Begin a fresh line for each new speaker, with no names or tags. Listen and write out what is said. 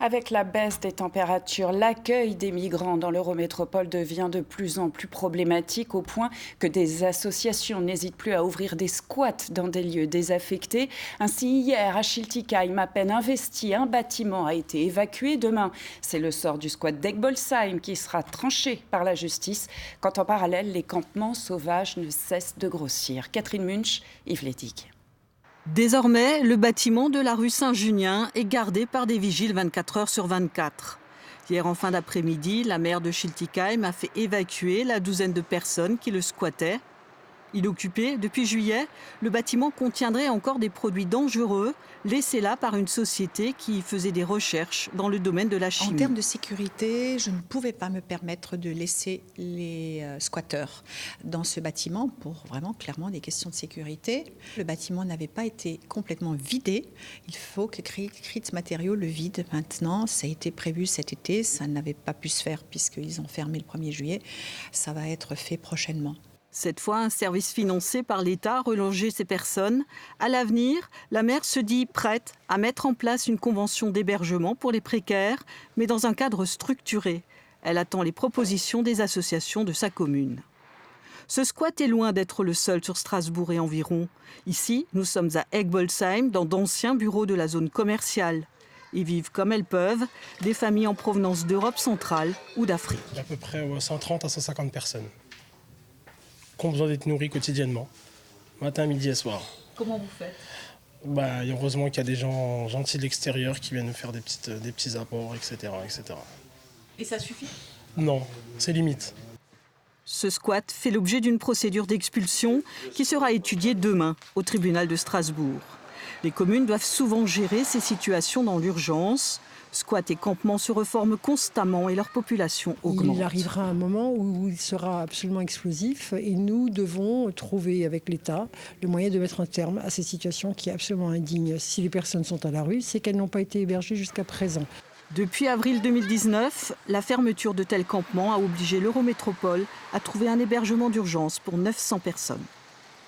Avec la baisse des températures, l'accueil des migrants dans l'Eurométropole devient de plus en plus problématique au point que des associations n'hésitent plus à ouvrir des squats dans des lieux désaffectés. Ainsi, hier, à Schiltigheim, à peine investi, un bâtiment a été évacué. Demain, c'est le sort du squat d'Egbolsheim qui sera tranché par la justice, quand en parallèle, les campements sauvages ne cessent de grossir. Catherine Munch, Yves Lédig.
Désormais, le bâtiment de la rue Saint-Junien est gardé par des vigiles 24 heures sur 24. Hier en fin d'après-midi, la maire de Schiltigheim a fait évacuer la douzaine de personnes qui le squattaient. Inoccupé depuis juillet, le bâtiment contiendrait encore des produits dangereux laissés là par une société qui faisait des recherches dans le domaine de la chimie.
En termes de sécurité, je ne pouvais pas me permettre de laisser les squatteurs dans ce bâtiment pour vraiment clairement des questions de sécurité. Le bâtiment n'avait pas été complètement vidé. Il faut que Kritz Matériaux le vide maintenant. Ça a été prévu cet été. Ça n'avait pas pu se faire puisqu'ils ont fermé le 1er juillet. Ça va être fait prochainement.
Cette fois, un service financé par l'État a relogé ces personnes. À l'avenir, la maire se dit prête à mettre en place une convention d'hébergement pour les précaires, mais dans un cadre structuré. Elle attend les propositions des associations de sa commune. Ce squat est loin d'être le seul sur Strasbourg et environ. Ici, nous sommes à Egbolsheim, dans d'anciens bureaux de la zone commerciale. Y vivent comme elles peuvent des familles en provenance d'Europe centrale ou d'Afrique.
Il y a à peu près 130 à 150 personnes qui ont besoin d'être nourries quotidiennement, matin, midi et soir.
Comment vous faites ?
Heureusement qu'il y a des gens gentils de l'extérieur qui viennent nous faire des petits apports, etc., etc.
Et ça suffit ?
Non, c'est limite.
Ce squat fait l'objet d'une procédure d'expulsion qui sera étudiée demain au tribunal de Strasbourg. Les communes doivent souvent gérer ces situations dans l'urgence. Squats et campements se reforment constamment et leur population augmente.
Il arrivera un moment où il sera absolument explosif et nous devons trouver avec l'État le moyen de mettre un terme à ces situations qui est absolument indigne. Si les personnes sont à la rue, c'est qu'elles n'ont pas été hébergées jusqu'à présent.
Depuis avril 2019, la fermeture de tels campements a obligé l'Eurométropole à trouver un hébergement d'urgence pour 900 personnes.